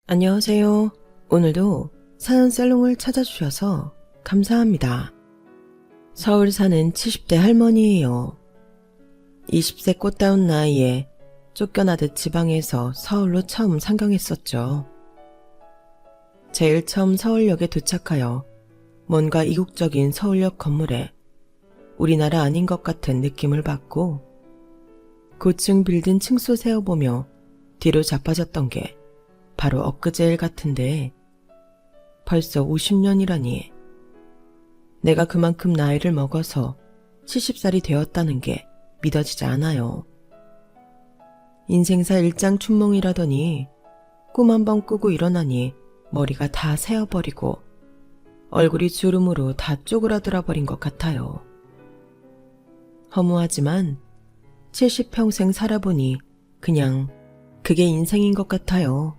안녕하세요. 오늘도 사연살롱을 찾아주셔서 감사합니다. 서울 사는 70대 할머니예요. 20세 꽃다운 나이에 쫓겨나듯 지방에서 서울로 처음 상경했었죠. 제일 처음 서울역에 도착하여 뭔가 이국적인 서울역 건물에 우리나라 아닌 것 같은 느낌을 받고 고층 빌딩 층수 세어보며 뒤로 자빠졌던 게 바로 엊그제일 같은데 벌써 50년이라니. 내가 그만큼 나이를 먹어서 70살이 되었다는 게 믿어지지 않아요. 인생사 일장춘몽이라더니 꿈 한 번 꾸고 일어나니 머리가 다 새어버리고 얼굴이 주름으로 다 쪼그라들어 버린 것 같아요. 허무하지만 70평생 살아보니 그냥 그게 인생인 것 같아요.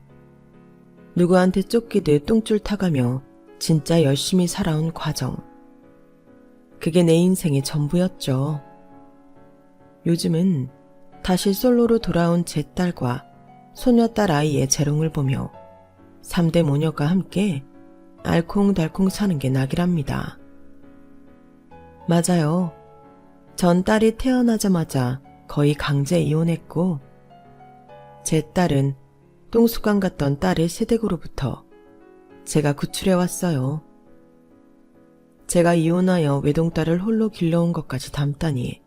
누구한테 쫓기듯 똥줄 타가며 진짜 열심히 살아온 과정. 그게 내 인생의 전부였죠. 요즘은 다시 솔로로 돌아온 제 딸과 소녀딸 아이의 재롱을 보며 3대 모녀가 함께 알콩달콩 사는 게 낙이랍니다. 맞아요. 전 딸이 태어나자마자 거의 강제 이혼했고 제 딸은 똥수강 갔던 딸의 세댁으로부터 제가 구출해왔어요. 제가 이혼하여 외동딸을 홀로 길러온 것까지 담다니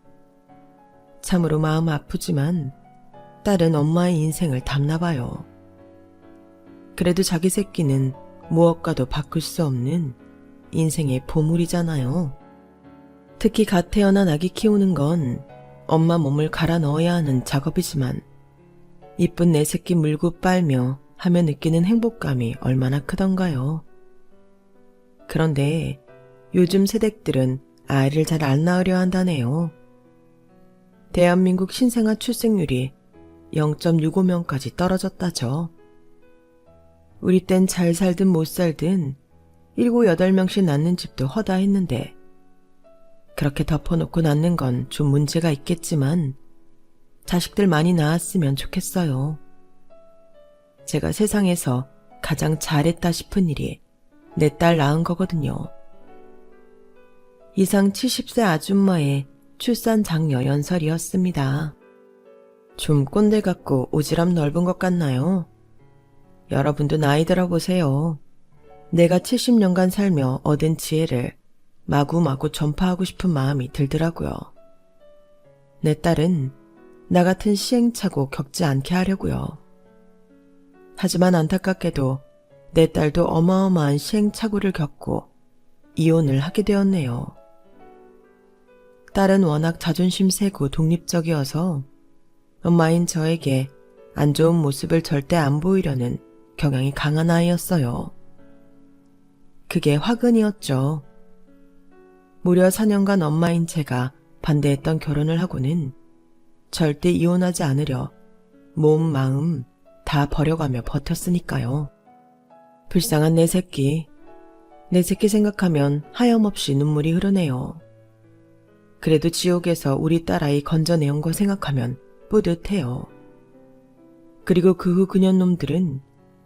참으로 마음 아프지만 딸은 엄마의 인생을 담나봐요. 그래도 자기 새끼는 무엇과도 바꿀 수 없는 인생의 보물이잖아요. 특히 갓 태어난 아기 키우는 건 엄마 몸을 갈아 넣어야 하는 작업이지만 이쁜 내 새끼 물고 빨며 하며 느끼는 행복감이 얼마나 크던가요. 그런데 요즘 세댁들은 아이를 잘 안 낳으려 한다네요. 대한민국 신생아 출생률이 0.65명까지 떨어졌다죠. 우리 땐 잘 살든 못 살든 7, 8명씩 낳는 집도 허다했는데 그렇게 덮어놓고 낳는 건 좀 문제가 있겠지만 자식들 많이 낳았으면 좋겠어요. 제가 세상에서 가장 잘했다 싶은 일이 내 딸 낳은 거거든요. 이상 70세 아줌마의 출산 장려 연설이었습니다. 좀 꼰대 같고 오지랖 넓은 것 같나요? 여러분도 나이 들어보세요. 내가 70년간 살며 얻은 지혜를 마구마구 전파하고 싶은 마음이 들더라고요. 내 딸은 나 같은 시행착오 겪지 않게 하려고요. 하지만 안타깝게도 내 딸도 어마어마한 시행착오를 겪고 이혼을 하게 되었네요. 딸은 워낙 자존심 세고 독립적이어서 엄마인 저에게 안 좋은 모습을 절대 안 보이려는 경향이 강한 아이였어요. 그게 화근이었죠. 무려 4년간 엄마인 제가 반대했던 결혼을 하고는 절대 이혼하지 않으려 몸, 마음 다 버려가며 버텼으니까요. 불쌍한 내 새끼 생각하면 하염없이 눈물이 흐르네요. 그래도 지옥에서 우리 딸아이 건져내온 거 생각하면 뿌듯해요. 그리고 그 후 그년 놈들은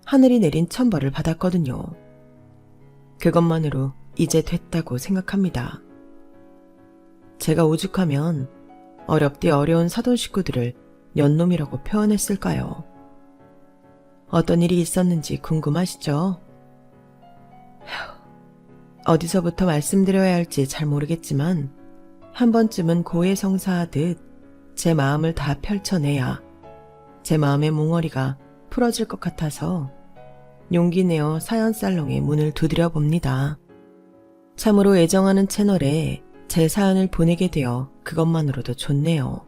하늘이 내린 천벌을 받았거든요. 그것만으로 이제 됐다고 생각합니다. 제가 오죽하면 어렵디 어려운 사돈 식구들을 년놈이라고 표현했을까요? 어떤 일이 있었는지 궁금하시죠? 어디서부터 말씀드려야 할지 잘 모르겠지만 한 번쯤은 고해성사하듯 제 마음을 다 펼쳐내야 제 마음의 몽어리가 풀어질 것 같아서 용기 내어 사연살롱의 문을 두드려 봅니다. 참으로 애정하는 채널에 제 사연을 보내게 되어 그것만으로도 좋네요.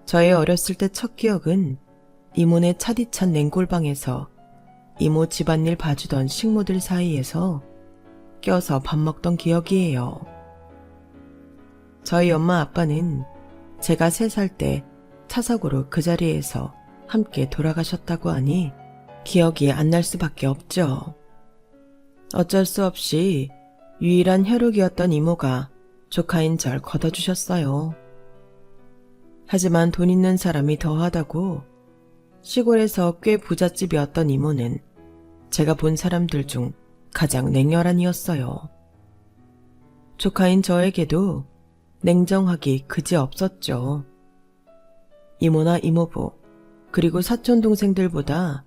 저의 어렸을 때 첫 기억은 이모네 차디찬 냉골방에서 이모 집안일 봐주던 식모들 사이에서 껴서 밥 먹던 기억이에요. 저희 엄마 아빠는 제가 3살 때 차사고로 그 자리에서 함께 돌아가셨다고 하니 기억이 안 날 수밖에 없죠. 어쩔 수 없이 유일한 혈육이었던 이모가 조카인 절 걷어주셨어요. 하지만 돈 있는 사람이 더하다고 시골에서 꽤 부잣집이었던 이모는 제가 본 사람들 중 가장 냉혈한 이였어요. 조카인 저에게도 냉정하기 그지없었죠. 이모나 이모부, 그리고 사촌 동생들보다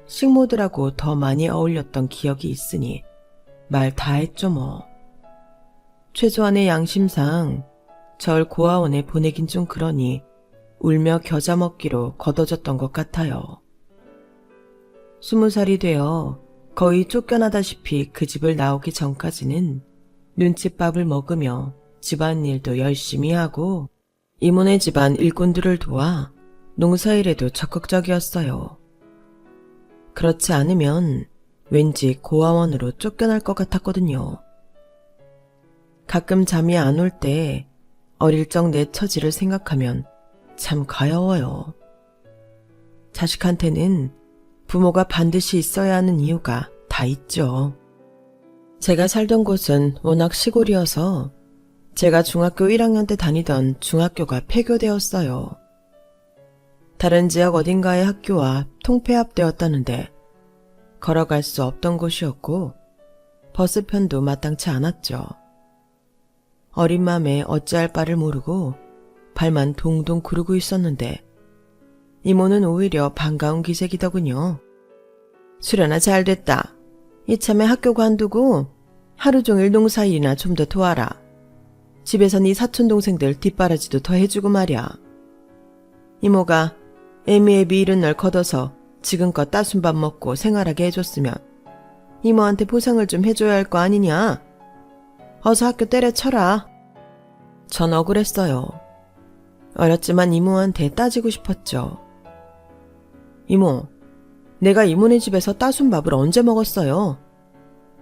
식모들하고 더 많이 어울렸던 기억이 있으니 말 다 했죠 뭐. 최소한의 양심상 절 고아원에 보내긴 좀 그러니 울며 겨자 먹기로 걷어졌던 것 같아요. 20살이 되어 거의 쫓겨나다시피 그 집을 나오기 전까지는 눈칫밥을 먹으며 집안일도 열심히 하고 이모네 집안 일꾼들을 도와 농사일에도 적극적이었어요. 그렇지 않으면 왠지 고아원으로 쫓겨날 것 같았거든요. 가끔 잠이 안 올 때 어릴 적 내 처지를 생각하면 참 가여워요. 자식한테는 부모가 반드시 있어야 하는 이유가 다 있죠. 제가 살던 곳은 워낙 시골이어서 제가 중학교 1학년 때 다니던 중학교가 폐교되었어요. 다른 지역 어딘가의 학교와 통폐합되었다는데 걸어갈 수 없던 곳이었고 버스편도 마땅치 않았죠. 어린 맘에 어찌할 바를 모르고 발만 동동 구르고 있었는데 이모는 오히려 반가운 기색이더군요. 수련아 잘됐다. 이참에 학교 관두고 하루 종일 농사일이나 좀 더 도와라. 집에서 네 사촌동생들 뒷바라지도 더 해주고 말이야. 이모가 애미애비 이른 날 걷어서 지금껏 따순밥 먹고 생활하게 해줬으면 이모한테 보상을 좀 해줘야 할 거 아니냐. 어서 학교 때려쳐라. 전 억울했어요. 어렸지만 이모한테 따지고 싶었죠. 이모, 내가 이모네 집에서 따순밥을 언제 먹었어요?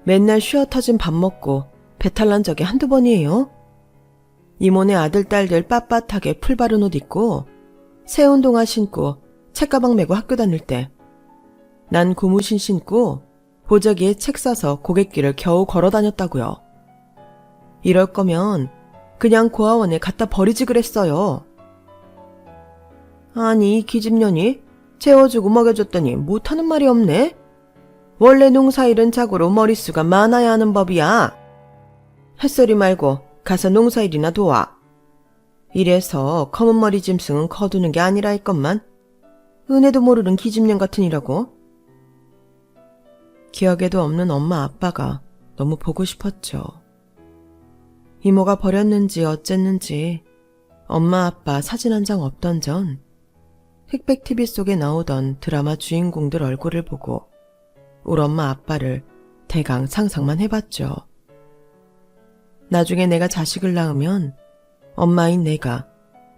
맨날 쉬어 터진 밥 먹고 배탈 난 적이 한두 번이에요? 이모네 아들, 딸들 빳빳하게 풀 바른 옷 입고 새 운동화 신고 책가방 메고 학교 다닐 때 난 고무신 신고 보자기에 책 싸서 고갯길을 겨우 걸어 다녔다고요. 이럴 거면 그냥 고아원에 갖다 버리지 그랬어요. 아니 이 기집년이 재워주고 먹여줬더니 못하는 말이 없네. 원래 농사일은 자고로 머릿수가 많아야 하는 법이야. 햇소리 말고 가서 농사일이나 도와. 이래서 검은 머리 짐승은 거두는 게 아니라 했건만 은혜도 모르는 기집년 같으니라고. 기억에도 없는 엄마 아빠가 너무 보고 싶었죠. 이모가 버렸는지 어쨌는지 엄마 아빠 사진 한 장 없던 전 흑백 TV 속에 나오던 드라마 주인공들 얼굴을 보고 우리 엄마 아빠를 대강 상상만 해봤죠. 나중에 내가 자식을 낳으면 엄마인 내가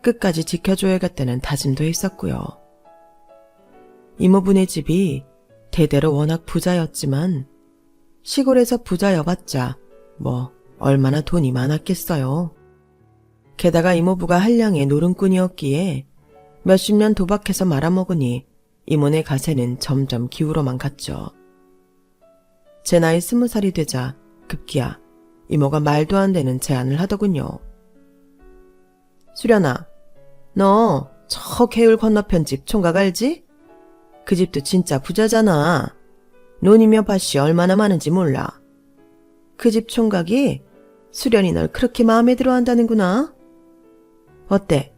끝까지 지켜줘야겠다는 다짐도 했었고요. 이모분의 집이 대대로 워낙 부자였지만 시골에서 부자여봤자 뭐 얼마나 돈이 많았겠어요. 게다가 이모부가 한량의 노름꾼이었기에 몇십 년 도박해서 말아먹으니 이모네 가세는 점점 기울어만 갔죠. 제 나이 20살이 되자 급기야 이모가 말도 안 되는 제안을 하더군요. 수련아, 너 저 개울 건너편 집 총각 알지? 그 집도 진짜 부자잖아. 논이며 밭이 얼마나 많은지 몰라. 그 집 총각이 수련이 널 그렇게 마음에 들어 한다는구나. 어때?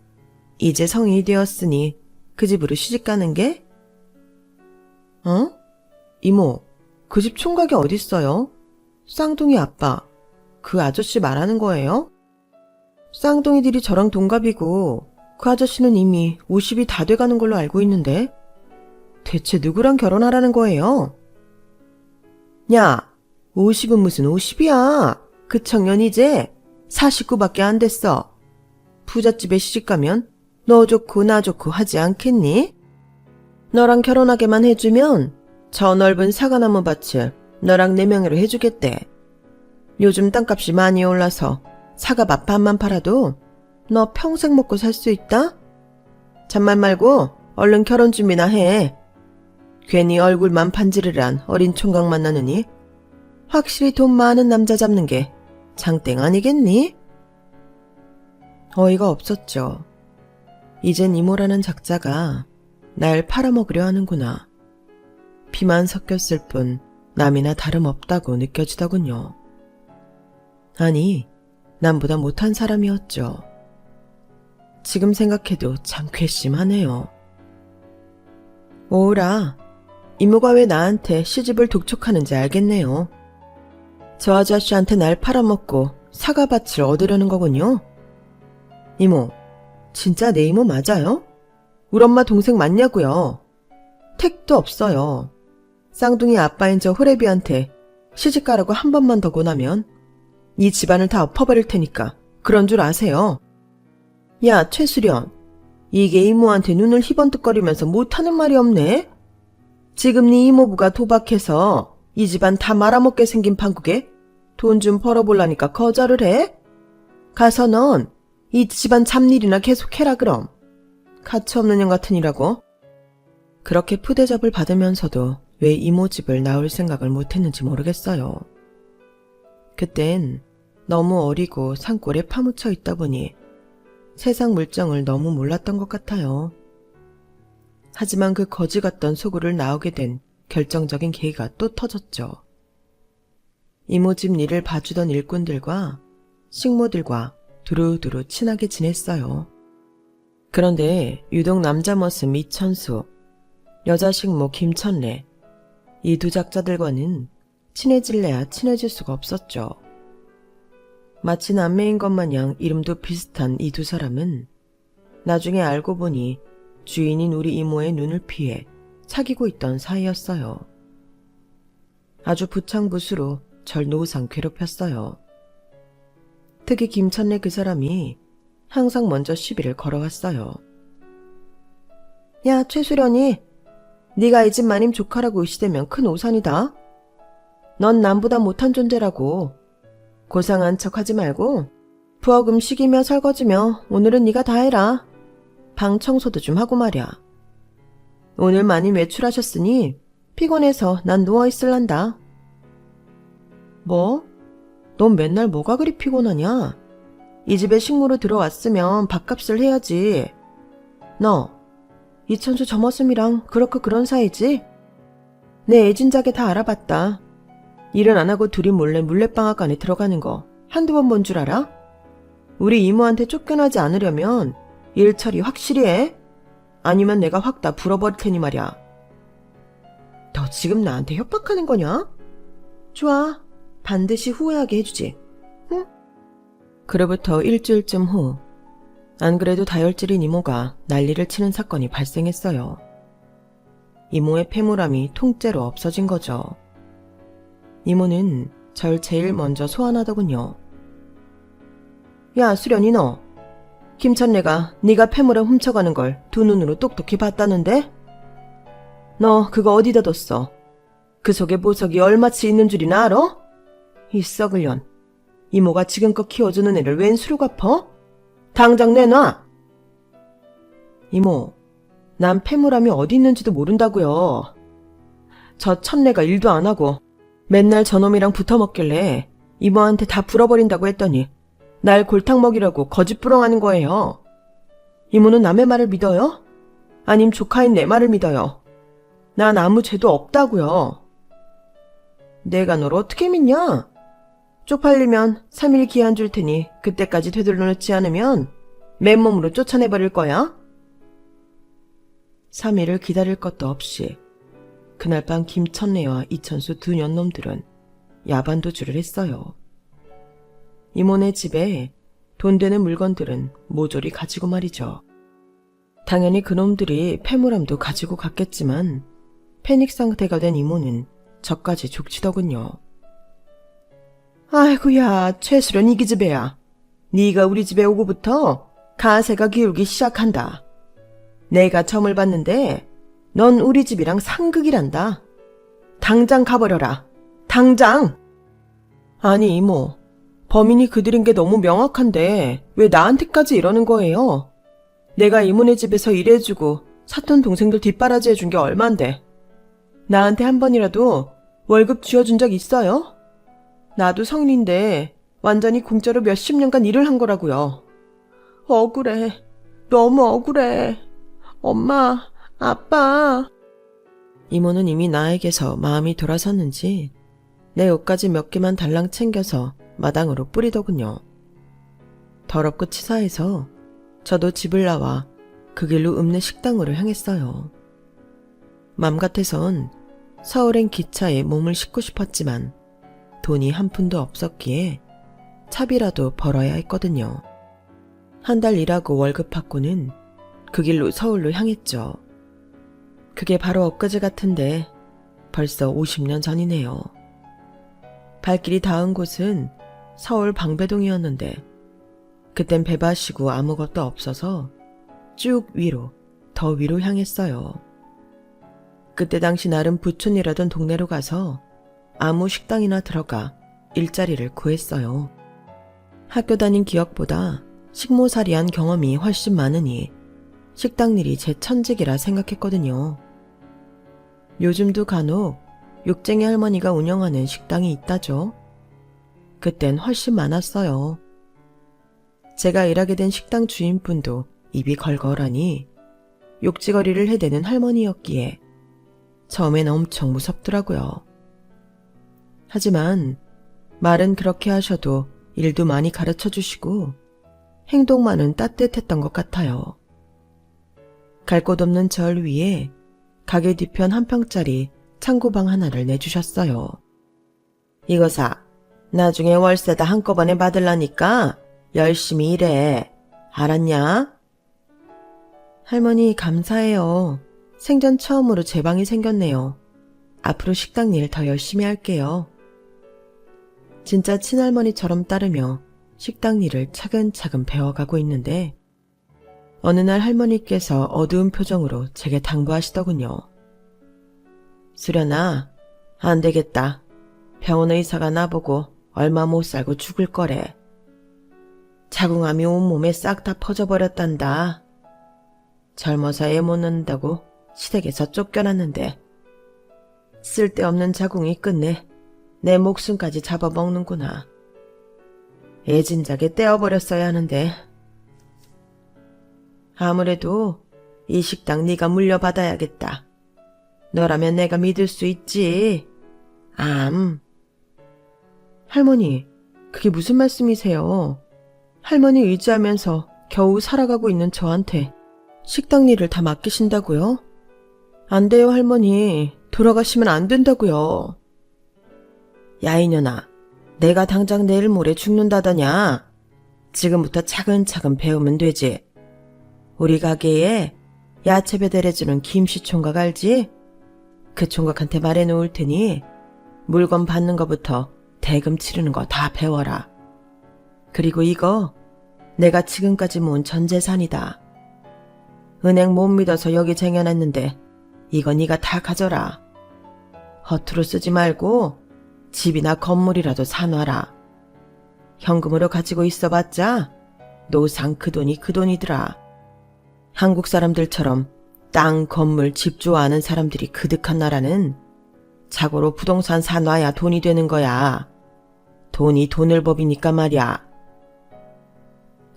이제 성인이 되었으니 그 집으로 시집가는 게? 어? 이모, 그 집 총각이 어딨어요? 쌍둥이 아빠, 그 아저씨 말하는 거예요? 쌍둥이들이 저랑 동갑이고 그 아저씨는 이미 50이 다 돼가는 걸로 알고 있는데 대체 누구랑 결혼하라는 거예요? 야, 50은 무슨 50이야. 그 청년 이제 49밖에 안 됐어. 부잣집에 시집가면 너 좋고 나 좋고 하지 않겠니? 너랑 결혼하게만 해주면 저 넓은 사과나무 밭을 너랑 내 명의로 해주겠대. 요즘 땅값이 많이 올라서 사과밭 반만 팔아도 너 평생 먹고 살 수 있다? 잔말 말고 얼른 결혼 준비나 해. 괜히 얼굴만 반지르란 어린 총각 만나느니 확실히 돈 많은 남자 잡는 게 장땡 아니겠니? 어이가 없었죠. 이젠 이모라는 작자가 날 팔아먹으려 하는구나. 피만 섞였을 뿐 남이나 다름없다고 느껴지더군요. 아니, 남보다 못한 사람이었죠. 지금 생각해도 참 괘씸하네요. 오라, 이모가 왜 나한테 시집을 독촉하는지 알겠네요. 저 아저씨한테 날 팔아먹고 사과밭을 얻으려는 거군요. 이모, 진짜 내 이모 맞아요? 우리 엄마 동생 맞냐고요? 택도 없어요. 쌍둥이 아빠인 저 호래비한테 시집가라고 한 번만 더 권하면 이 집안을 다 엎어버릴 테니까 그런 줄 아세요. 야, 최수련. 이게 이모한테 눈을 희번뜩거리면서 못하는 말이 없네? 지금 네 이모부가 도박해서 이 집안 다 말아먹게 생긴 판국에 돈 좀 벌어보려니까 거절을 해? 가서 넌 이 집안 잡일이나 계속해라 그럼. 가치없는 년 같은 이라고. 그렇게 푸대접을 받으면서도 왜 이모 집을 나올 생각을 못했는지 모르겠어요. 그땐 너무 어리고 산골에 파묻혀 있다 보니 세상 물정을 너무 몰랐던 것 같아요. 하지만 그 거지 같던 속으를 나오게 된 결정적인 계기가 또 터졌죠. 이모 집 일을 봐주던 일꾼들과 식모들과 두루두루 친하게 지냈어요. 그런데 유독 남자 머슴 이천수, 여자 식모 김천래, 이 두 작자들과는 친해질래야 친해질 수가 없었죠. 마치 남매인 것 마냥 이름도 비슷한 이 두 사람은 나중에 알고 보니 주인인 우리 이모의 눈을 피해 사귀고 있던 사이였어요. 아주 부창부수로 절 노상 괴롭혔어요. 특히 김천래 그 사람이 항상 먼저 시비를 걸어왔어요. 야, 최수련이, 네가 이 집 마님 조카라고 의시되면 큰 오산이다. 넌 남보다 못한 존재라고. 고상한 척하지 말고 부엌 음식이며 설거지며 오늘은 네가 다 해라. 방 청소도 좀 하고 말이야. 오늘 마님 외출하셨으니 피곤해서 난 누워있을란다. 뭐? 넌 맨날 뭐가 그리 피곤하냐? 이 집에 식모로 들어왔으면 밥값을 해야지. 너, 이천수 저 머슴이랑 그렇고 그런 사이지? 내 애진작에 다 알아봤다. 일은 안 하고 둘이 몰래 물레방앗 안에 들어가는 거 한두 번 본 줄 알아? 우리 이모한테 쫓겨나지 않으려면 일 처리 확실히 해. 아니면 내가 확 다 불어버릴 테니 말이야. 너 지금 나한테 협박하는 거냐? 좋아. 반드시 후회하게 해주지. 응? 그로부터 일주일쯤 후, 안 그래도 다혈질인 이모가 난리를 치는 사건이 발생했어요. 이모의 폐물암이 통째로 없어진 거죠. 이모는 절 제일 먼저 소환하더군요. 야, 수련이 너. 김천래가 네가 폐물암 훔쳐가는 걸 두 눈으로 똑똑히 봤다는데? 너 그거 어디다 뒀어? 그 속에 보석이 얼마치 있는 줄이나 알아? 이 썩을 년. 이모가 지금껏 키워주는 애를 웬 수로 갚어? 당장 내놔! 이모, 난 폐물암이 어디 있는지도 모른다고요. 저 천래가 일도 안 하고 맨날 저놈이랑 붙어먹길래 이모한테 다 불어버린다고 했더니 날 골탕 먹이라고 거짓부렁하는 거예요. 이모는 남의 말을 믿어요? 아님 조카인 내 말을 믿어요? 난 아무 죄도 없다고요. 내가 널 어떻게 믿냐? 쪽팔리면 3일 기한 줄 테니 그때까지 되돌려놓지 않으면 맨몸으로 쫓아내버릴 거야. 3일을 기다릴 것도 없이 그날 밤 김천래와 이천수 두 년놈들은 야반도주를 했어요. 이모네 집에 돈 되는 물건들은 모조리 가지고 말이죠. 당연히 그놈들이 폐물함도 가지고 갔겠지만 패닉 상태가 된 이모는 저까지 족치더군요. 아이고야, 최수련 이 기집애야. 네가 우리 집에 오고부터 가세가 기울기 시작한다. 내가 점을 봤는데 넌 우리 집이랑 상극이란다. 당장 가버려라. 당장! 아니 이모, 범인이 그들인 게 너무 명확한데 왜 나한테까지 이러는 거예요? 내가 이모네 집에서 일해주고 사돈 동생들 뒷바라지 해준 게 얼만데 나한테 한 번이라도 월급 쥐어준 적 있어요? 나도 성인인데 완전히 공짜로 몇십 년간 일을 한 거라고요. 억울해. 너무 억울해. 엄마, 아빠! 이모는 이미 나에게서 마음이 돌아섰는지 내 옷까지 몇 개만 달랑 챙겨서 마당으로 뿌리더군요. 더럽고 치사해서 저도 집을 나와 그 길로 읍내 식당으로 향했어요. 맘 같아선 서울행 기차에 몸을 싣고 싶었지만 돈이 한 푼도 없었기에 차비라도 벌어야 했거든요. 한 달 일하고 월급 받고는 그 길로 서울로 향했죠. 그게 바로 엊그제 같은데 벌써 50년 전이네요. 발길이 닿은 곳은 서울 방배동이었는데 그땐 배 마시고 아무것도 없어서 쭉 위로, 더 위로 향했어요. 그때 당시 나름 부촌이라던 동네로 가서 아무 식당이나 들어가 일자리를 구했어요. 학교 다닌 기억보다 식모살이한 경험이 훨씬 많으니 식당 일이 제 천직이라 생각했거든요. 요즘도 간혹 욕쟁이 할머니가 운영하는 식당이 있다죠. 그땐 훨씬 많았어요. 제가 일하게 된 식당 주인분도 입이 걸걸하니 욕지거리를 해대는 할머니였기에 처음엔 엄청 무섭더라고요. 하지만 말은 그렇게 하셔도 일도 많이 가르쳐 주시고 행동만은 따뜻했던 것 같아요. 갈 곳 없는 절 위에 가게 뒤편 한 평짜리 창고방 하나를 내주셨어요. 이거 사. 나중에 월세 다 한꺼번에 받으려니까 열심히 일해. 알았냐? 할머니 감사해요. 생전 처음으로 제 방이 생겼네요. 앞으로 식당 일 더 열심히 할게요. 진짜 친할머니처럼 따르며 식당 일을 차근차근 배워가고 있는데 어느 날 할머니께서 어두운 표정으로 제게 당부하시더군요. 수련아, 안 되겠다. 병원 의사가 나보고 얼마 못 살고 죽을 거래. 자궁암이 온몸에 싹 다 퍼져버렸단다. 젊어서 애 못 낳는다고 시댁에서 쫓겨났는데 쓸데없는 자궁이 끝내 내 목숨까지 잡아먹는구나. 애 진작에 떼어버렸어야 하는데. 아무래도 이 식당 네가 물려받아야겠다. 너라면 내가 믿을 수 있지. 할머니, 그게 무슨 말씀이세요? 할머니 의지하면서 겨우 살아가고 있는 저한테 식당 일을 다 맡기신다고요? 안 돼요, 할머니. 돌아가시면 안 된다고요. 야, 이년아. 내가 당장 내일 모레 죽는다더냐? 지금부터 차근차근 배우면 되지. 우리 가게에 야채 배달해주는 김씨 총각 알지? 그 총각한테 말해놓을 테니 물건 받는 거부터 대금 치르는 거 다 배워라. 그리고 이거 내가 지금까지 모은 전 재산이다. 은행 못 믿어서 여기 쟁여놨는데 이거 네가 다 가져라. 허투루 쓰지 말고 집이나 건물이라도 사놔라. 현금으로 가지고 있어봤자 노상 그 돈이 그 돈이더라. 한국 사람들처럼 땅, 건물, 집 좋아하는 사람들이 그득한 나라는 자고로 부동산 사놔야 돈이 되는 거야. 돈이 돈을 법이니까 말이야.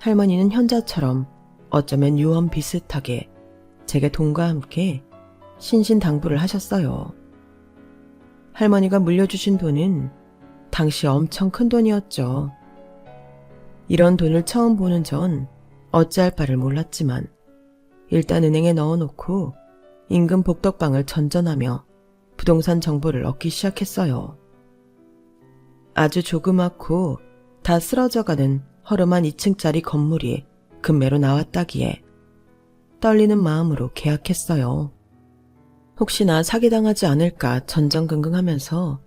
할머니는 현자처럼 어쩌면 유언 비슷하게 제게 돈과 함께 신신당부를 하셨어요. 할머니가 물려주신 돈은 당시 엄청 큰 돈이었죠. 이런 돈을 처음 보는 전 어찌할 바를 몰랐지만 일단 은행에 넣어놓고 인근 복덕방을 전전하며 부동산 정보를 얻기 시작했어요. 아주 조그맣고 다 쓰러져가는 허름한 2층짜리 건물이 금매로 나왔다기에 떨리는 마음으로 계약했어요. 혹시나 사기당하지 않을까 전전긍긍하면서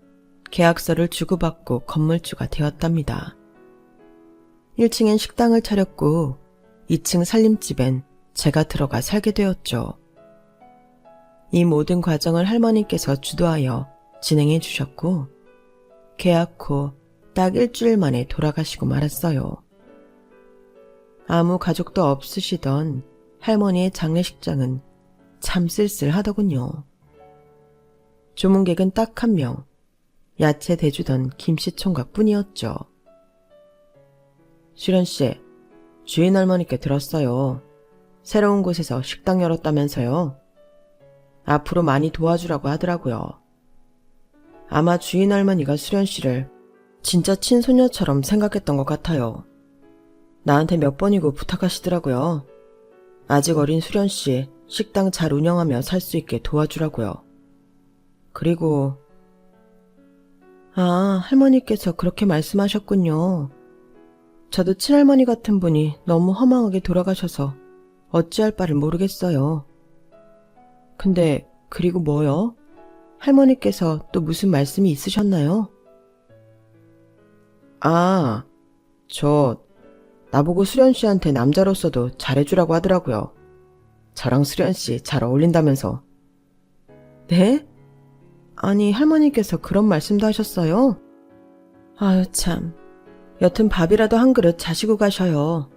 계약서를 주고받고 건물주가 되었답니다. 1층엔 식당을 차렸고 2층 살림집엔 제가 들어가 살게 되었죠. 이 모든 과정을 할머니께서 주도하여 진행해 주셨고 계약 후 딱 일주일 만에 돌아가시고 말았어요. 아무 가족도 없으시던 할머니의 장례식장은 참 쓸쓸하더군요. 조문객은 딱 한 명, 야채 대주던 김씨 총각 뿐이었죠. 수련씨, 주인 할머니께 들었어요. 새로운 곳에서 식당 열었다면서요. 앞으로 많이 도와주라고 하더라고요. 아마 주인 할머니가 수련 씨를 진짜 친소녀처럼 생각했던 것 같아요. 나한테 몇 번이고 부탁하시더라고요. 아직 어린 수련 씨 식당 잘 운영하며 살 수 있게 도와주라고요. 그리고 할머니께서 그렇게 말씀하셨군요. 저도 친할머니 같은 분이 너무 허망하게 돌아가셔서 어찌할 바를 모르겠어요. 근데 그리고 뭐요? 할머니께서 또 무슨 말씀이 있으셨나요? 나보고 수련 씨한테 남자로서도 잘해주라고 하더라고요. 저랑 수련 씨 잘 어울린다면서. 네? 아니, 할머니께서 그런 말씀도 하셨어요? 아유 참. 여튼 밥이라도 한 그릇 자시고 가셔요.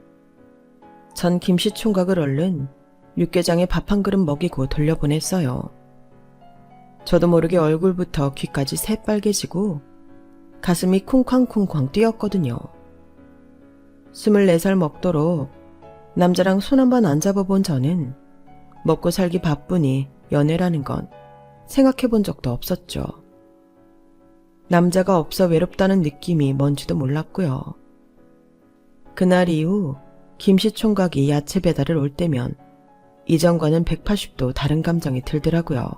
전 김씨총각을 얼른 육개장에 밥 한 그릇 먹이고 돌려보냈어요. 저도 모르게 얼굴부터 귀까지 새빨개지고 가슴이 쿵쾅쿵쾅 뛰었거든요. 24살 먹도록 남자랑 손 한 번 안 잡아본 저는 먹고 살기 바쁘니 연애라는 건 생각해 본 적도 없었죠. 남자가 없어 외롭다는 느낌이 뭔지도 몰랐고요. 그날 이후 김씨 총각이 야채 배달을 올 때면 이전과는 180도 다른 감정이 들더라고요.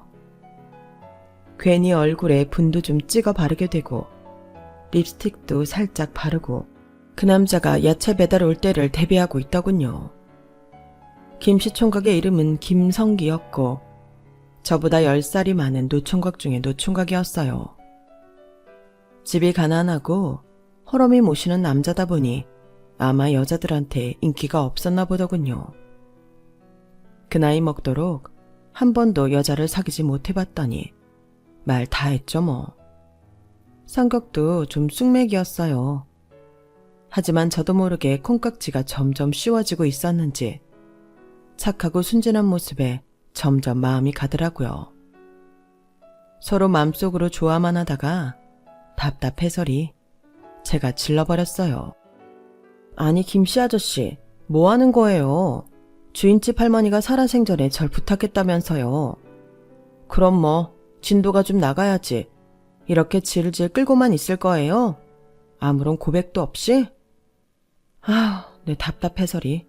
괜히 얼굴에 분도 좀 찍어 바르게 되고 립스틱도 살짝 바르고 그 남자가 야채 배달 올 때를 대비하고 있더군요. 김씨 총각의 이름은 김성기였고 저보다 10살이 많은 노총각 중에 노총각이었어요. 집이 가난하고 허름이 모시는 남자다 보니 아마 여자들한테 인기가 없었나 보더군요. 그 나이 먹도록 한 번도 여자를 사귀지 못해봤더니 말 다 했죠 뭐. 성격도 좀 쑥맥이었어요. 하지만 저도 모르게 콩깍지가 점점 씌워지고 있었는지 착하고 순진한 모습에 점점 마음이 가더라고요. 서로 마음속으로 좋아만 하다가 답답해서리 제가 질러버렸어요. 아니 김씨 아저씨 뭐 하는 거예요? 주인집 할머니가 살아생전에 절 부탁했다면서요. 그럼 뭐 진도가 좀 나가야지. 이렇게 질질 끌고만 있을 거예요? 아무런 고백도 없이? 내 답답해서리.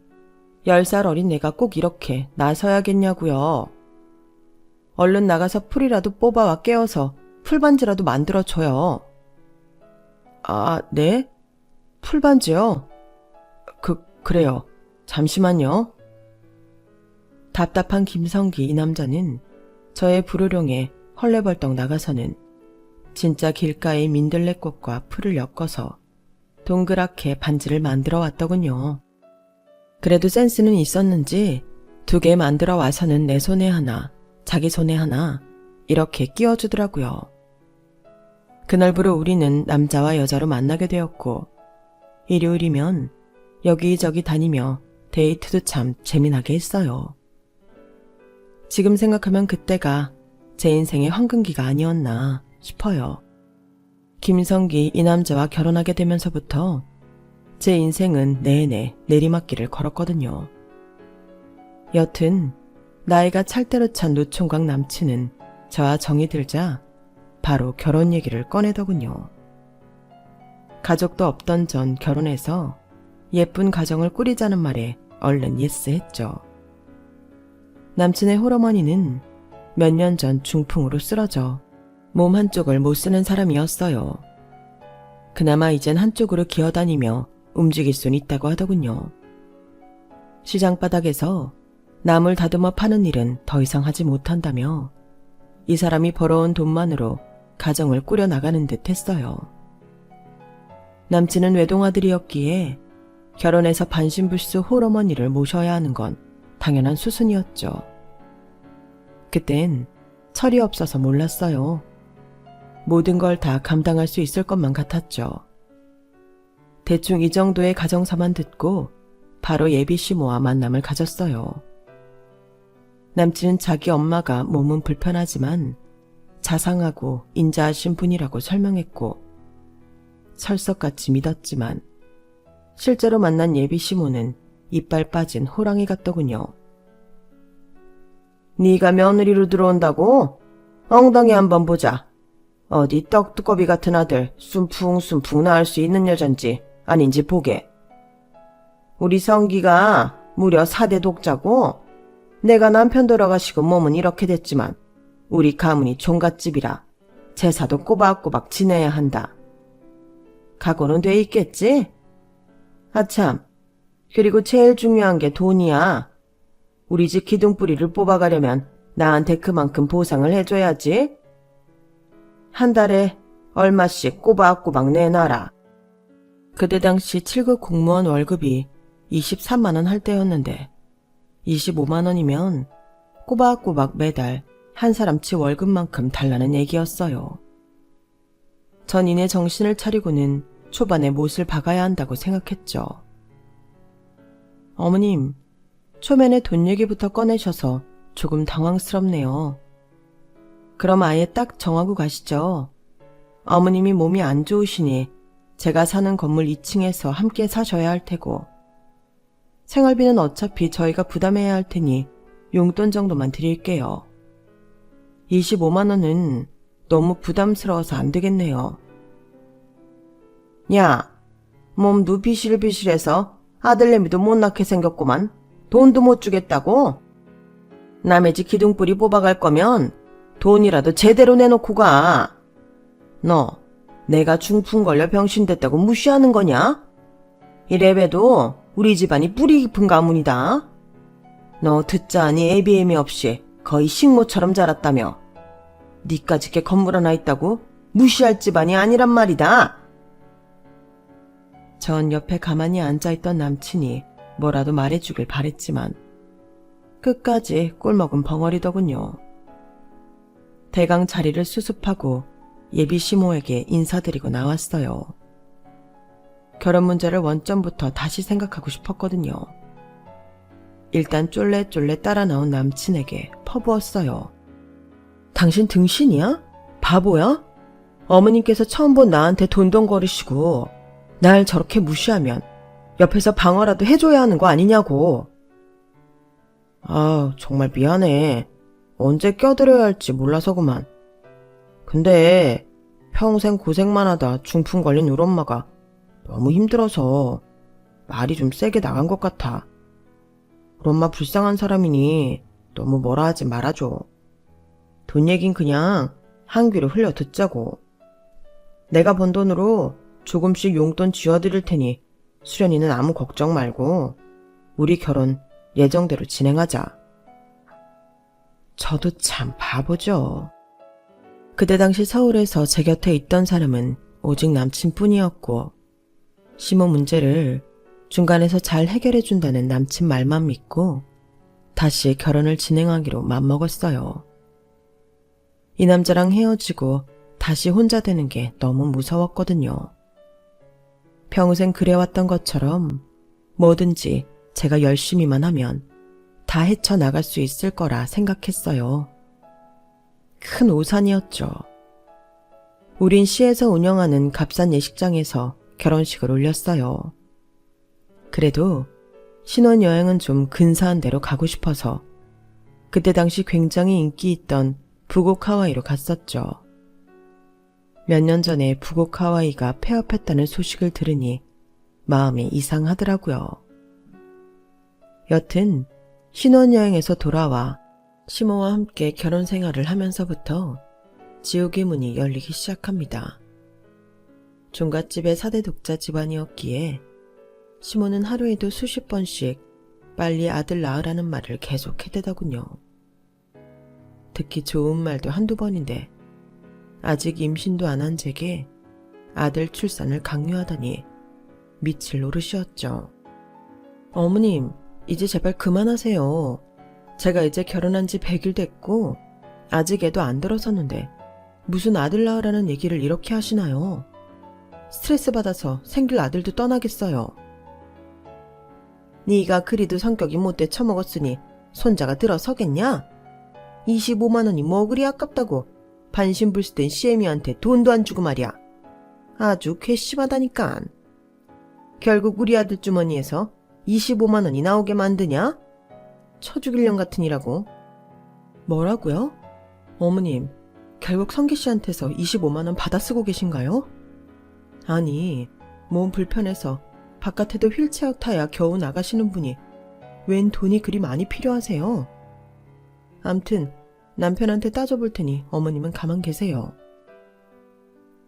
10살 어린 내가 꼭 이렇게 나서야겠냐고요. 얼른 나가서 풀이라도 뽑아와 깨워서 풀반지라도 만들어줘요. 네? 풀반지요? 그래요. 잠시만요. 답답한 김성기 이 남자는 저의 불호령에 헐레벌떡 나가서는 진짜 길가의 민들레꽃과 풀을 엮어서 동그랗게 반지를 만들어 왔더군요. 그래도 센스는 있었는지 2개 만들어 와서는 내 손에 하나, 자기 손에 하나 이렇게 끼워주더라고요. 그날부로 우리는 남자와 여자로 만나게 되었고 일요일이면 여기저기 다니며 데이트도 참 재미나게 했어요. 지금 생각하면 그때가 제 인생의 황금기가 아니었나 싶어요. 김성기 이 남자와 결혼하게 되면서부터 제 인생은 내내 내리막길을 걸었거든요. 여튼 나이가 찰대로 찬 노총각 남친은 저와 정이 들자 바로 결혼 얘기를 꺼내더군요. 가족도 없던 전 결혼해서 예쁜 가정을 꾸리자는 말에 얼른 예스했죠. 남친의 홀어머니는 몇 년 전 중풍으로 쓰러져 몸 한쪽을 못 쓰는 사람이었어요. 그나마 이젠 한쪽으로 기어다니며 움직일 순 있다고 하더군요. 시장 바닥에서 나물 다듬어 파는 일은 더 이상 하지 못한다며 이 사람이 벌어온 돈만으로 가정을 꾸려나가는 듯 했어요. 남친은 외동아들이었기에 결혼해서 반신불수 홀어머니를 모셔야 하는 건 당연한 수순이었죠. 그땐 철이 없어서 몰랐어요. 모든 걸 다 감당할 수 있을 것만 같았죠. 대충 이 정도의 가정사만 듣고 바로 예비시모와 만남을 가졌어요. 남친은 자기 엄마가 몸은 불편하지만 자상하고 인자하신 분이라고 설명했고 철석같이 믿었지만 실제로 만난 예비시모는 이빨 빠진 호랑이 같더군요. 네가 며느리로 들어온다고? 엉덩이 한번 보자. 어디 떡두꺼비 같은 아들 숨풍숨풍 낳을 수 있는 여잔지 아닌지 보게. 우리 성기가 무려 4대 독자고 내가 남편 돌아가시고 몸은 이렇게 됐지만 우리 가문이 종갓집이라 제사도 꼬박꼬박 지내야 한다. 각오는 돼 있겠지? 아참, 그리고 제일 중요한 게 돈이야. 우리 집 기둥뿌리를 뽑아가려면 나한테 그만큼 보상을 해줘야지. 한 달에 얼마씩 꼬박꼬박 내놔라. 그때 당시 7급 공무원 월급이 23만 원 할 때였는데 25만 원이면 꼬박꼬박 매달 한 사람치 월급만큼 달라는 얘기였어요. 전 이내 정신을 차리고는 초반에 못을 박아야 한다고 생각했죠. 어머님, 초면에 돈 얘기부터 꺼내셔서 조금 당황스럽네요. 그럼 아예 딱 정하고 가시죠. 어머님이 몸이 안 좋으시니 제가 사는 건물 2층에서 함께 사셔야 할 테고 생활비는 어차피 저희가 부담해야 할 테니 용돈 정도만 드릴게요. 25만 원은 너무 부담스러워서 안 되겠네요. 야, 몸도 비실비실해서 아들내미도 못 낳게 생겼구만. 돈도 못 주겠다고? 남의 집 기둥뿌리 뽑아갈 거면 돈이라도 제대로 내놓고 가. 너, 내가 중풍 걸려 병신됐다고 무시하는 거냐? 이래봬도 우리 집안이 뿌리 깊은 가문이다. 너 듣자하니 애비애미 없이 거의 식모처럼 자랐다며. 니까짓 게 건물 하나 있다고 무시할 집안이 아니란 말이다. 전 옆에 가만히 앉아있던 남친이 뭐라도 말해주길 바랬지만 끝까지 꿀먹은 벙어리더군요. 대강 자리를 수습하고 예비 시모에게 인사드리고 나왔어요. 결혼 문제를 원점부터 다시 생각하고 싶었거든요. 일단 쫄래쫄래 따라 나온 남친에게 퍼부었어요. 당신 등신이야? 바보야? 어머님께서 처음 본 나한테 돈돈거리시고 날 저렇게 무시하면 옆에서 방어라도 해줘야 하는 거 아니냐고. 아, 정말 미안해. 언제 껴들어야 할지 몰라서구만. 근데 평생 고생만 하다 중풍 걸린 우리 엄마가 너무 힘들어서 말이 좀 세게 나간 것 같아. 우리 엄마 불쌍한 사람이니 너무 뭐라 하지 말아줘. 돈 얘긴 그냥 한 귀로 흘려 듣자고. 내가 번 돈으로 조금씩 용돈 쥐어드릴 테니 수련이는 아무 걱정 말고 우리 결혼 예정대로 진행하자. 저도 참 바보죠. 그때 당시 서울에서 제 곁에 있던 사람은 오직 남친뿐이었고 시모 문제를 중간에서 잘 해결해준다는 남친 말만 믿고 다시 결혼을 진행하기로 맘먹었어요. 이 남자랑 헤어지고 다시 혼자 되는 게 너무 무서웠거든요. 평생 그래왔던 것처럼 뭐든지 제가 열심히만 하면 다 헤쳐나갈 수 있을 거라 생각했어요. 큰 오산이었죠. 우린 시에서 운영하는 값싼 예식장에서 결혼식을 올렸어요. 그래도 신혼여행은 좀 근사한 데로 가고 싶어서 그때 당시 굉장히 인기 있던 부곡 하와이로 갔었죠. 몇 년 전에 부곡 하와이가 폐업했다는 소식을 들으니 마음이 이상하더라고요. 여튼 신혼여행에서 돌아와 시모와 함께 결혼 생활을 하면서부터 지옥의 문이 열리기 시작합니다. 종갓집의 4대 독자 집안이었기에 시모는 하루에도 수십 번씩 빨리 아들 낳으라는 말을 계속 해대더군요. 듣기 좋은 말도 한두 번인데 아직 임신도 안 한 제게 아들 출산을 강요하다니 미칠 노릇이었죠. 어머님, 이제 제발 그만하세요. 제가 이제 결혼한 지 100일 됐고 아직 애도 안 들어섰는데 무슨 아들 낳으라는 얘기를 이렇게 하시나요? 스트레스 받아서 생길 아들도 떠나겠어요. 네가 그리도 성격이 못돼 처먹었으니 손자가 들어서겠냐? 25만 원이 뭐 그리 아깝다고 반신불수된 시애미한테 돈도 안 주고 말이야. 아주 괘씸하다니깐. 결국 우리 아들 주머니에서 25만 원이 나오게 만드냐? 쳐 죽일 년 같으니라고. 뭐라고요? 어머님, 결국 성기 씨한테서 25만 원 받아 쓰고 계신가요? 아니, 몸 불편해서 바깥에도 휠체어 타야 겨우 나가시는 분이 웬 돈이 그리 많이 필요하세요? 암튼 남편한테 따져볼 테니 어머님은 가만 계세요.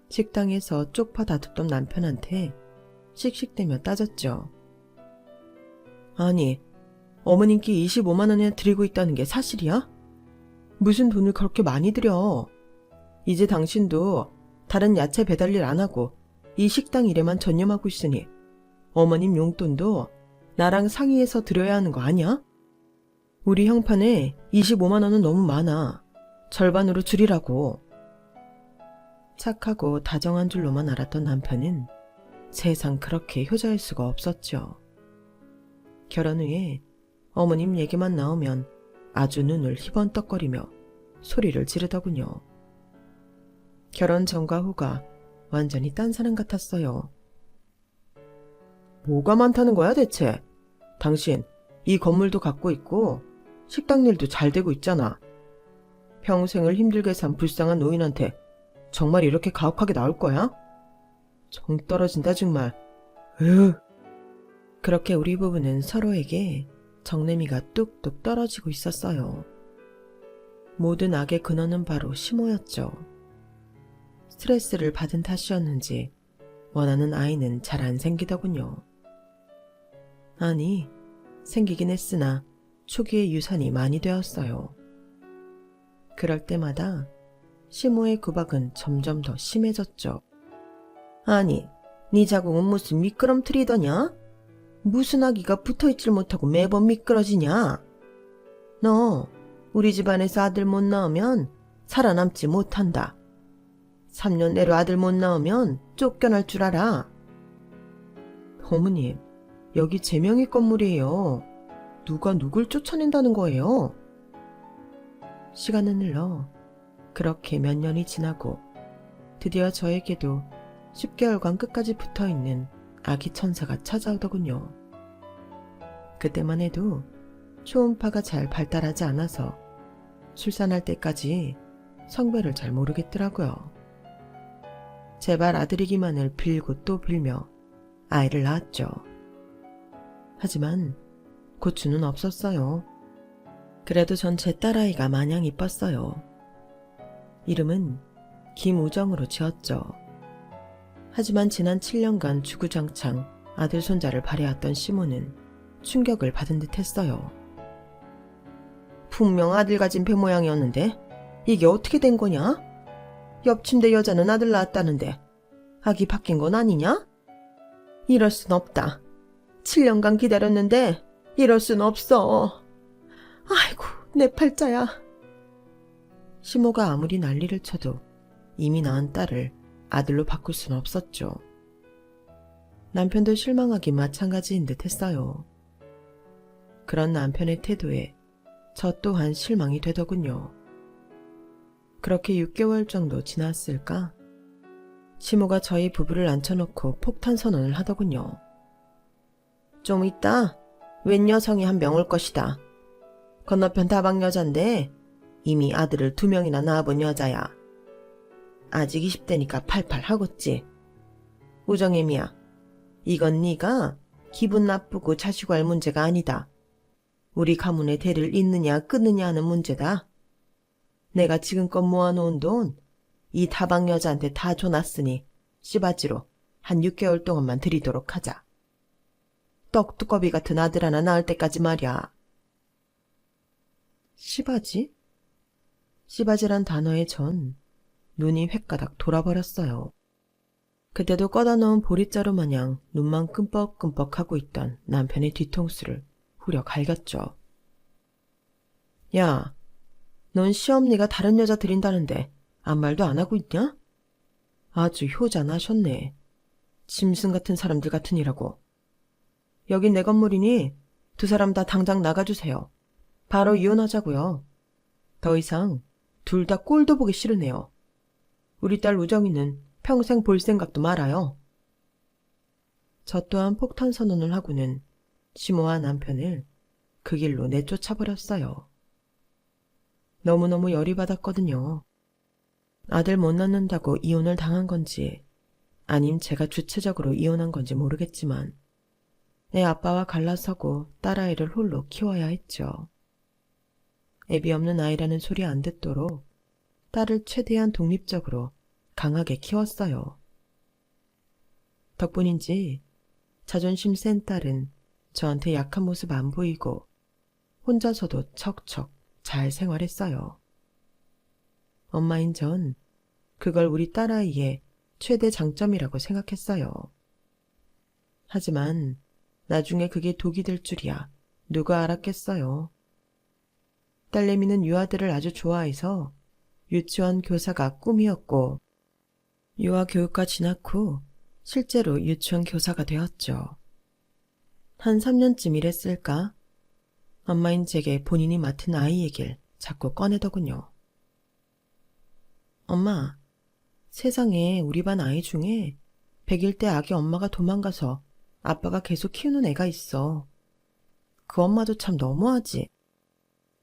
식당에서 쪽파 다투던 남편한테 씩씩대며 따졌죠. 아니, 어머님께 25만 원이나 드리고 있다는 게 사실이야? 무슨 돈을 그렇게 많이 들여? 이제 당신도 다른 야채 배달 일 안 하고 이 식당 일에만 전념하고 있으니 어머님 용돈도 나랑 상의해서 드려야 하는 거 아니야? 우리 형편에 25만 원은 너무 많아. 절반으로 줄이라고. 착하고 다정한 줄로만 알았던 남편은 세상 그렇게 효자일 수가 없었죠. 결혼 후에 어머님 얘기만 나오면 아주 눈을 희번떡거리며 소리를 지르더군요. 결혼 전과 후가 완전히 딴 사람 같았어요. 뭐가 많다는 거야 대체? 당신 이 건물도 갖고 있고 식당 일도 잘 되고 있잖아. 평생을 힘들게 산 불쌍한 노인한테 정말 이렇게 가혹하게 나올 거야? 정 떨어진다 정말. 그렇게 우리 부부는 서로에게 정내미가 뚝뚝 떨어지고 있었어요. 모든 악의 근원은 바로 시모였죠. 스트레스를 받은 탓이었는지 원하는 아이는 잘 안 생기더군요. 아니, 생기긴 했으나 초기에 유산이 많이 되었어요. 그럴 때마다 시모의 구박은 점점 더 심해졌죠. 아니, 네 자궁은 무슨 미끄럼틀이더냐? 무슨 아기가 붙어있질 못하고 매번 미끄러지냐? 너 우리 집안에서 아들 못 낳으면 살아남지 못한다. 3년 내로 아들 못 낳으면 쫓겨날 줄 알아. 어머님, 여기 제 명의 건물이에요. 누가 누굴 쫓아낸다는 거예요? 시간은 흘러 그렇게 몇 년이 지나고 드디어 저에게도 10개월간 끝까지 붙어있는 아기 천사가 찾아오더군요. 그때만 해도 초음파가 잘 발달하지 않아서 출산할 때까지 성별을 잘 모르겠더라고요. 제발 아들이기만을 빌고 또 빌며 아이를 낳았죠. 하지만 고추는 없었어요. 그래도 전 제 딸아이가 마냥 이뻤어요. 이름은 김우정으로 지었죠. 하지만 지난 7년간 주구장창 아들 손자를 발해왔던 시모는 충격을 받은 듯 했어요. 분명 아들 가진 배 모양이었는데 이게 어떻게 된 거냐? 옆 침대 여자는 아들 낳았다는데 아기 바뀐 건 아니냐? 이럴 순 없다. 7년간 기다렸는데 이럴 순 없어. 아이고, 내 팔자야. 시모가 아무리 난리를 쳐도 이미 낳은 딸을 아들로 바꿀 수는 없었죠. 남편도 실망하기 마찬가지인 듯 했어요. 그런 남편의 태도에 저 또한 실망이 되더군요. 그렇게 6개월 정도 지났을까? 시모가 저희 부부를 앉혀놓고 폭탄 선언을 하더군요. 좀 있다 웬 여성이 한 명 올 것이다. 건너편 다방 여잔데 이미 아들을 2명이나 낳아본 여자야. 아직 20대니까 팔팔 하겠지. 우정애미야, 이건 네가 기분 나쁘고 자식할 문제가 아니다. 우리 가문의 대를 잇느냐 끊느냐 하는 문제다. 내가 지금껏 모아놓은 돈 이 다방 여자한테 다 줘놨으니 씨바지로 한 6개월 동안만 드리도록 하자. 떡두꺼비 같은 아들 하나 낳을 때까지 말이야. 씨바지? 씨바지란 단어에 전 눈이 횟가닥 돌아버렸어요. 그때도 꺼다 놓은 보릿자루 마냥 눈만 끔뻑끔뻑하고 있던 남편의 뒤통수를 후려 갈겼죠. 야, 넌 시엄니가 다른 여자 드린다는데 아무 말도 안 하고 있냐? 아주 효자나셨네. 짐승 같은 사람들 같으니라고. 여긴 내 건물이니 2사람 다 당장 나가주세요. 바로 이혼하자고요. 더 이상 둘 다 꼴도 보기 싫으네요. 우리 딸 우정이는 평생 볼 생각도 말아요. 저 또한 폭탄 선언을 하고는 시모와 남편을 그 길로 내쫓아버렸어요. 너무너무 열이 받았거든요. 아들 못 낳는다고 이혼을 당한 건지 아님 제가 주체적으로 이혼한 건지 모르겠지만 애 아빠와 갈라서고 딸아이를 홀로 키워야 했죠. 애비 없는 아이라는 소리 안 듣도록 딸을 최대한 독립적으로 강하게 키웠어요. 덕분인지 자존심 센 딸은 저한테 약한 모습 안 보이고 혼자서도 척척 잘 생활했어요. 엄마인 전 그걸 우리 딸아이의 최대 장점이라고 생각했어요. 하지만 나중에 그게 독이 될 줄이야 누가 알았겠어요. 딸내미는 유아들을 아주 좋아해서 유치원 교사가 꿈이었고 유아 교육과 진학 후 실제로 유치원 교사가 되었죠. 한 3년쯤 일했을까? 엄마인 제게 본인이 맡은 아이 얘길 자꾸 꺼내더군요. 엄마, 세상에 우리 반 아이 중에 100일 때 아기 엄마가 도망가서 아빠가 계속 키우는 애가 있어. 그 엄마도 참 너무하지.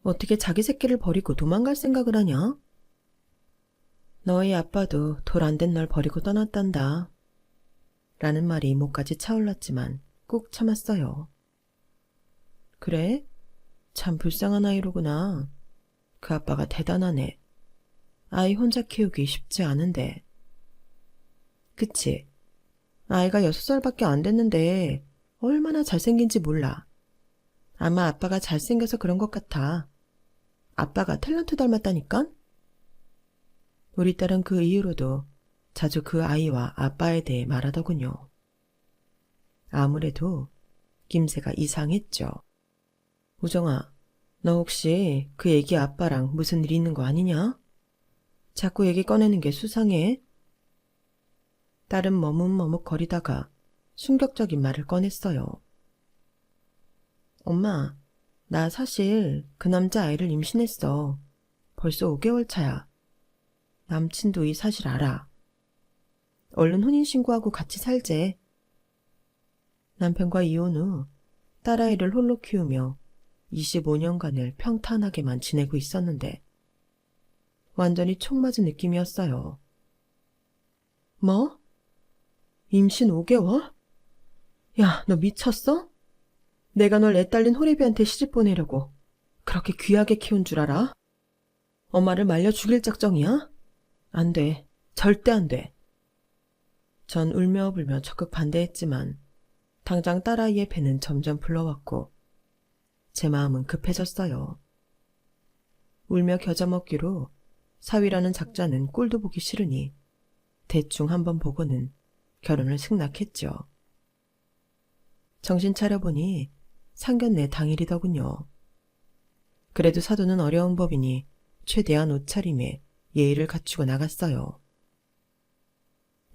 어떻게 자기 새끼를 버리고 도망갈 생각을 하냐? 너희 아빠도 돌 안 된 널 버리고 떠났단다. 라는 말이 목까지 차올랐지만 꾹 참았어요. 그래? 참 불쌍한 아이로구나. 그 아빠가 대단하네. 아이 혼자 키우기 쉽지 않은데. 그치? 아이가 6살밖에 안 됐는데 얼마나 잘생긴지 몰라. 아마 아빠가 잘생겨서 그런 것 같아. 아빠가 탤런트 닮았다니깐? 우리 딸은 그 이후로도 자주 그 아이와 아빠에 대해 말하더군요. 아무래도 김새가 이상했죠. 우정아, 너 혹시 그 애기 아빠랑 무슨 일 있는 거 아니냐? 자꾸 얘기 꺼내는 게 수상해. 딸은 머뭇머뭇거리다가 충격적인 말을 꺼냈어요. 엄마, 나 사실 그 남자 아이를 임신했어. 벌써 5개월 차야. 남친도 이 사실 알아. 얼른 혼인신고하고 같이 살재. 남편과 이혼 후 딸아이를 홀로 키우며 25년간을 평탄하게만 지내고 있었는데 완전히 총 맞은 느낌이었어요. 뭐? 임신 5개월? 야, 너 미쳤어? 내가 널 애 딸린 호래비한테 시집 보내려고 그렇게 귀하게 키운 줄 알아? 엄마를 말려 죽일 작정이야? 안 돼. 절대 안 돼. 전 울며불며 적극 반대했지만 당장 딸아이의 배는 점점 불러왔고 제 마음은 급해졌어요. 울며 겨자 먹기로 사위라는 작자는 꼴도 보기 싫으니 대충 한번 보고는 결혼을 승낙했죠. 정신 차려보니 상견례 당일이더군요. 그래도 사도는 어려운 법이니 최대한 옷차림에 예의를 갖추고 나갔어요.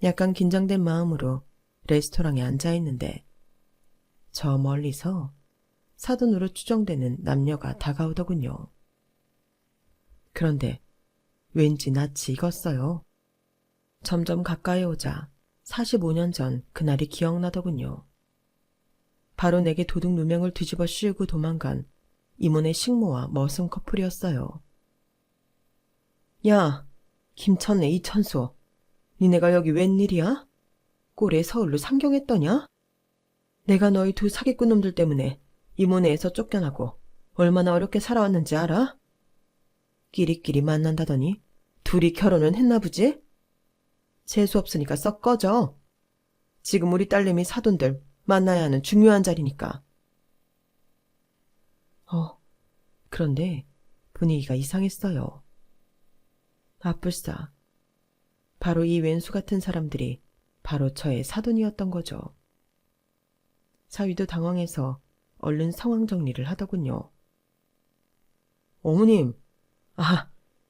약간 긴장된 마음으로 레스토랑에 앉아있는데 저 멀리서 사돈으로 추정되는 남녀가 다가오더군요. 그런데 왠지 낯이 익었어요. 점점 가까이 오자 45년 전 그날이 기억나더군요. 바로 내게 도둑 누명을 뒤집어 씌우고 도망간 이모네 식모와 머슴 커플이었어요. 야, 김천내 이천수, 니네가 여기 웬일이야? 꼴에 서울로 상경했더냐? 내가 너희 두 사기꾼 놈들 때문에 이모네에서 쫓겨나고 얼마나 어렵게 살아왔는지 알아? 끼리끼리 만난다더니 둘이 결혼은 했나 보지? 재수 없으니까 썩 꺼져. 지금 우리 딸내미 사돈들 만나야 하는 중요한 자리니까. 그런데 분위기가 이상했어요. 아뿔싸. 바로 이 왼수 같은 사람들이 바로 저의 사돈이었던 거죠. 사위도 당황해서 얼른 상황 정리를 하더군요. 어머님,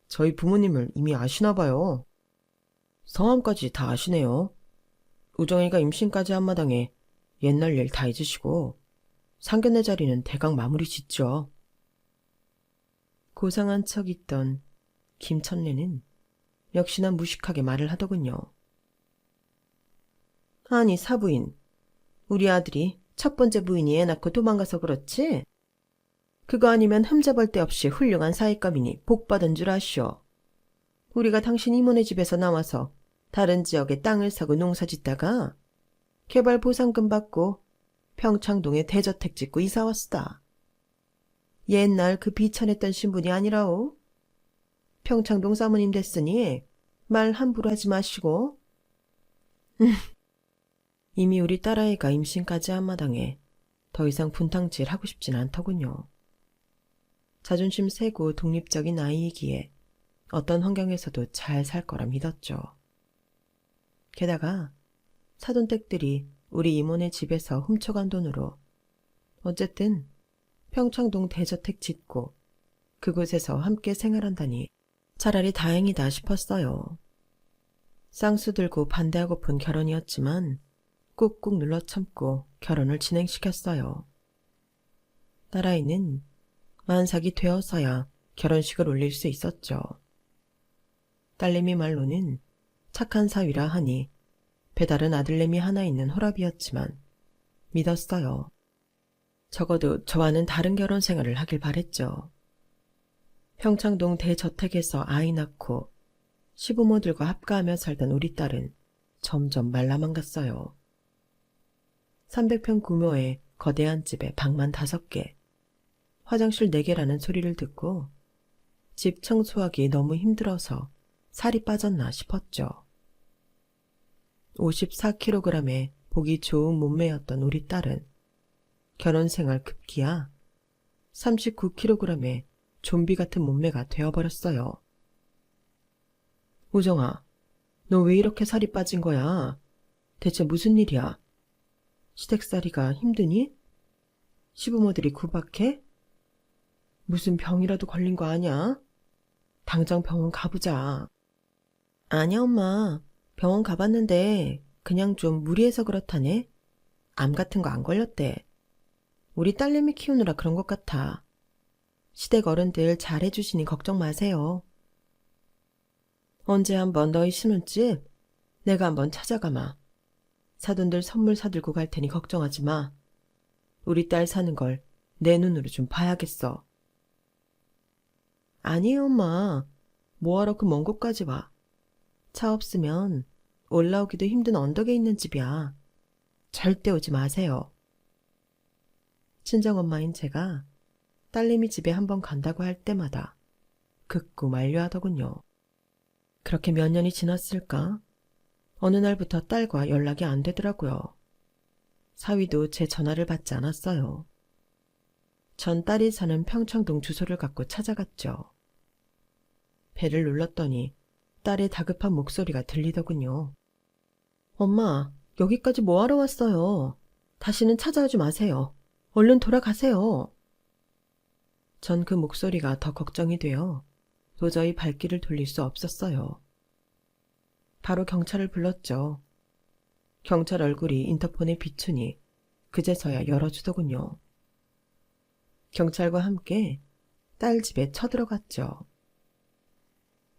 저희 부모님을 이미 아시나 봐요. 성함까지 다 아시네요. 우정이가 임신까지 한 마당에 옛날 일 다 잊으시고 상견례 자리는 대강 마무리 짓죠. 고상한 척 있던 김천래는 역시나 무식하게 말을 하더군요. 아니 사부인, 우리 아들이 첫 번째 부인이 애 낳고 도망가서 그렇지? 그거 아니면 흠잡을 데 없이 훌륭한 사익감이니 복받은 줄 아시오. 우리가 당신 이모네 집에서 나와서 다른 지역에 땅을 사고 농사 짓다가 개발 보상금 받고 평창동에 대저택 짓고 이사 왔수다. 옛날 그 비천했던 신분이 아니라오. 평창동 사모님 됐으니 말 함부로 하지 마시고. 이미 우리 딸아이가 임신까지 한 마당에 더 이상 분탕질 하고 싶진 않더군요. 자존심 세고 독립적인 아이이기에 어떤 환경에서도 잘 살 거라 믿었죠. 게다가 사돈댁들이 우리 이모네 집에서 훔쳐간 돈으로 어쨌든 평창동 대저택 짓고 그곳에서 함께 생활한다니 차라리 다행이다 싶었어요. 쌍수 들고 반대하고픈 결혼이었지만 꾹꾹 눌러 참고 결혼을 진행시켰어요. 딸아이는 만삭이 되어서야 결혼식을 올릴 수 있었죠. 딸내미 말로는 착한 사위라 하니 배다른 아들내미 하나 있는 호랍이었지만 믿었어요. 적어도 저와는 다른 결혼 생활을 하길 바랬죠. 평창동 대저택에서 아이 낳고 시부모들과 합가하며 살던 우리 딸은 점점 말라만 갔어요. 300평 규모의 거대한 집에 방만 5개, 화장실 4개라는 소리를 듣고 집 청소하기 너무 힘들어서 살이 빠졌나 싶었죠. 54kg의 보기 좋은 몸매였던 우리 딸은 결혼생활 급기야 39kg의 좀비 같은 몸매가 되어버렸어요. 우정아, 너 왜 이렇게 살이 빠진 거야? 대체 무슨 일이야? 시댁살이가 힘드니? 시부모들이 구박해? 무슨 병이라도 걸린 거 아냐? 당장 병원 가보자. 아니야, 엄마. 병원 가봤는데 그냥 좀 무리해서 그렇다네. 암 같은 거 안 걸렸대. 우리 딸내미 키우느라 그런 것 같아. 시댁 어른들 잘해주시니 걱정 마세요. 언제 한번 너희 신혼집 내가 한번 찾아가마. 사돈들 선물 사들고 갈 테니 걱정하지 마. 우리 딸 사는 걸 내 눈으로 좀 봐야겠어. 아니에요, 엄마. 뭐하러 그 먼 곳까지 와. 차 없으면 올라오기도 힘든 언덕에 있는 집이야. 절대 오지 마세요. 친정엄마인 제가 딸내미 집에 한번 간다고 할 때마다 극구 만류하더군요. 그렇게 몇 년이 지났을까? 어느 날부터 딸과 연락이 안 되더라고요. 사위도 제 전화를 받지 않았어요. 전 딸이 사는 평창동 주소를 갖고 찾아갔죠. 배를 눌렀더니 딸의 다급한 목소리가 들리더군요. 엄마, 여기까지 뭐하러 왔어요? 다시는 찾아오지 마세요. 얼른 돌아가세요. 전 그 목소리가 더 걱정이 되어 도저히 발길을 돌릴 수 없었어요. 바로 경찰을 불렀죠. 경찰 얼굴이 인터폰에 비추니 그제서야 열어주더군요. 경찰과 함께 딸 집에 쳐들어갔죠.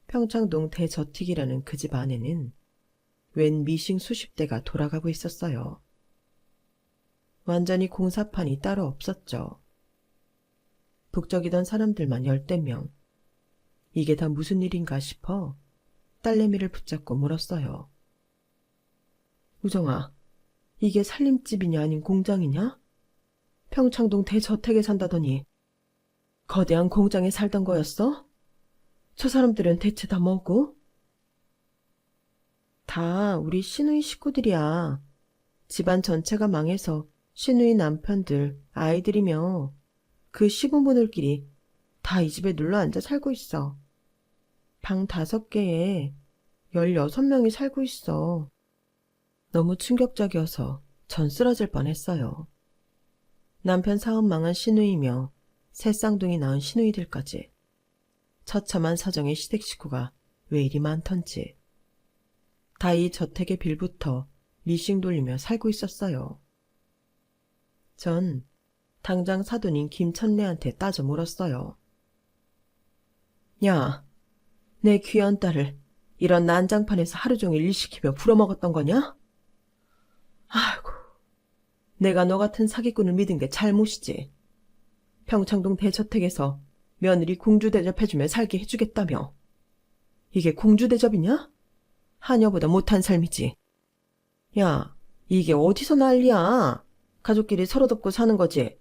평창동 대저택이라는 그 집 안에는 웬 미싱 수십 대가 돌아가고 있었어요. 완전히 공사판이 따로 없었죠. 북적이던 사람들만 10명. 이게 다 무슨 일인가 싶어 딸내미를 붙잡고 물었어요. 우정아, 이게 살림집이냐 아닌 공장이냐? 평창동 대저택에 산다더니 거대한 공장에 살던 거였어? 저 사람들은 대체 다 뭐고? 다 우리 시누이 식구들이야. 집안 전체가 망해서 시누이 남편들, 아이들이며 그 시부모들끼리 다 이 집에 눌러 앉아 살고 있어. 방 5개에 16명이 살고 있어. 너무 충격적이어서 전 쓰러질 뻔했어요. 남편 사업 망한 시누이며 새 쌍둥이 낳은 시누이들까지. 처참한 사정의 시댁 식구가 왜 이리 많던지. 다 이 저택의 빌부터 미싱 돌리며 살고 있었어요. 전 당장 사돈인 김천래한테 따져 물었어요. 야, 내 귀한 딸을 이런 난장판에서 하루 종일 일시키며 부려먹었던 거냐? 아이고, 내가 너 같은 사기꾼을 믿은 게 잘못이지. 평창동 대저택에서 며느리 공주 대접해주며 살게 해주겠다며. 이게 공주 대접이냐? 하녀보다 못한 삶이지. 야, 이게 어디서 난리야? 가족끼리 서로 돕고 사는 거지.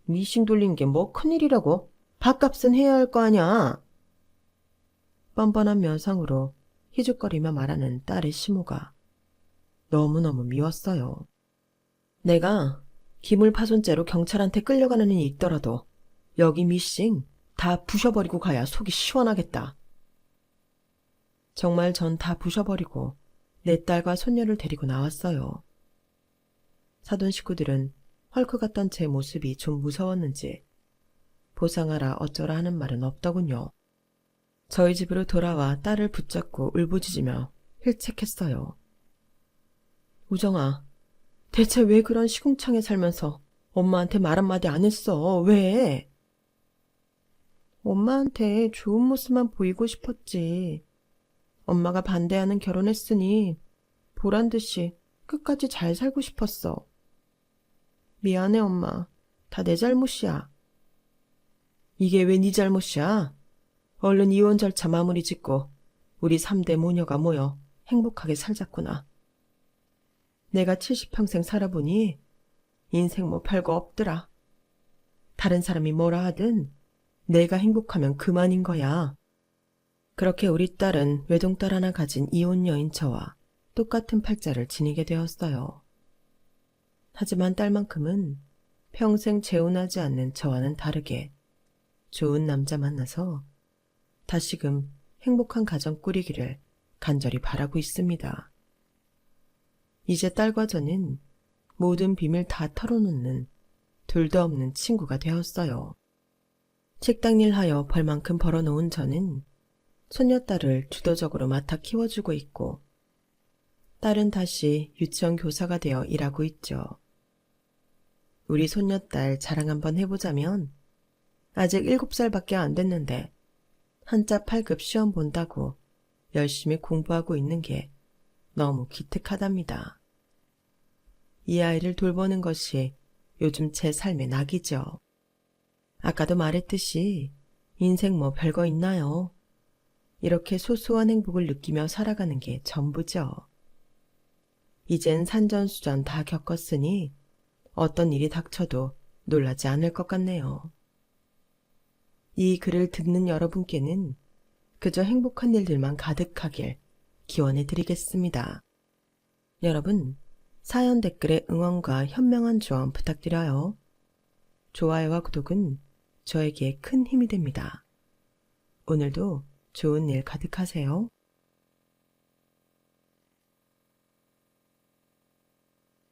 미싱 돌린 게 뭐 큰일이라고. 밥값은 해야 할 거 아냐. 뻔뻔한 면상으로 희죽거리며 말하는 딸의 시모가 너무너무 미웠어요. 내가 기물파손죄로 경찰한테 끌려가는 일이 있더라도 여기 미싱 다 부셔버리고 가야 속이 시원하겠다. 정말 전 다 부셔버리고 내 딸과 손녀를 데리고 나왔어요. 사돈 식구들은 헐크 같던 제 모습이 좀 무서웠는지 보상하라 어쩌라 하는 말은 없더군요. 저희 집으로 돌아와 딸을 붙잡고 울부짖으며 힐책했어요. 우정아, 대체 왜 그런 시궁창에 살면서 엄마한테 말 한마디 안 했어? 왜? 엄마한테 좋은 모습만 보이고 싶었지. 엄마가 반대하는 결혼했으니 보란 듯이 끝까지 잘 살고 싶었어. 미안해 엄마. 다 내 잘못이야. 이게 왜 네 잘못이야? 얼른 이혼 절차 마무리 짓고 우리 3대 모녀가 모여 행복하게 살자꾸나. 내가 70평생 살아보니 인생 뭐 별거 없더라. 다른 사람이 뭐라 하든 내가 행복하면 그만인 거야. 그렇게 우리 딸은 외동딸 하나 가진 이혼 여인 저와 똑같은 팔자를 지니게 되었어요. 하지만 딸만큼은 평생 재혼하지 않는 저와는 다르게 좋은 남자 만나서 다시금 행복한 가정 꾸리기를 간절히 바라고 있습니다. 이제 딸과 저는 모든 비밀 다 털어놓는 둘도 없는 친구가 되었어요. 식당 일 하여 벌만큼 벌어놓은 저는 손녀딸을 주도적으로 맡아 키워주고 있고 딸은 다시 유치원 교사가 되어 일하고 있죠. 우리 손녀딸 자랑 한번 해보자면 아직 7살밖에 안 됐는데 한자 8급 시험 본다고 열심히 공부하고 있는 게 너무 기특하답니다. 이 아이를 돌보는 것이 요즘 제 삶의 낙이죠. 아까도 말했듯이 인생 뭐 별거 있나요? 이렇게 소소한 행복을 느끼며 살아가는 게 전부죠. 이젠 산전수전 다 겪었으니 어떤 일이 닥쳐도 놀라지 않을 것 같네요. 이 글을 듣는 여러분께는 그저 행복한 일들만 가득하길 기원해 드리겠습니다. 여러분, 사연 댓글에 응원과 현명한 조언 부탁드려요. 좋아요와 구독은 저에게 큰 힘이 됩니다. 오늘도 좋은 일 가득하세요.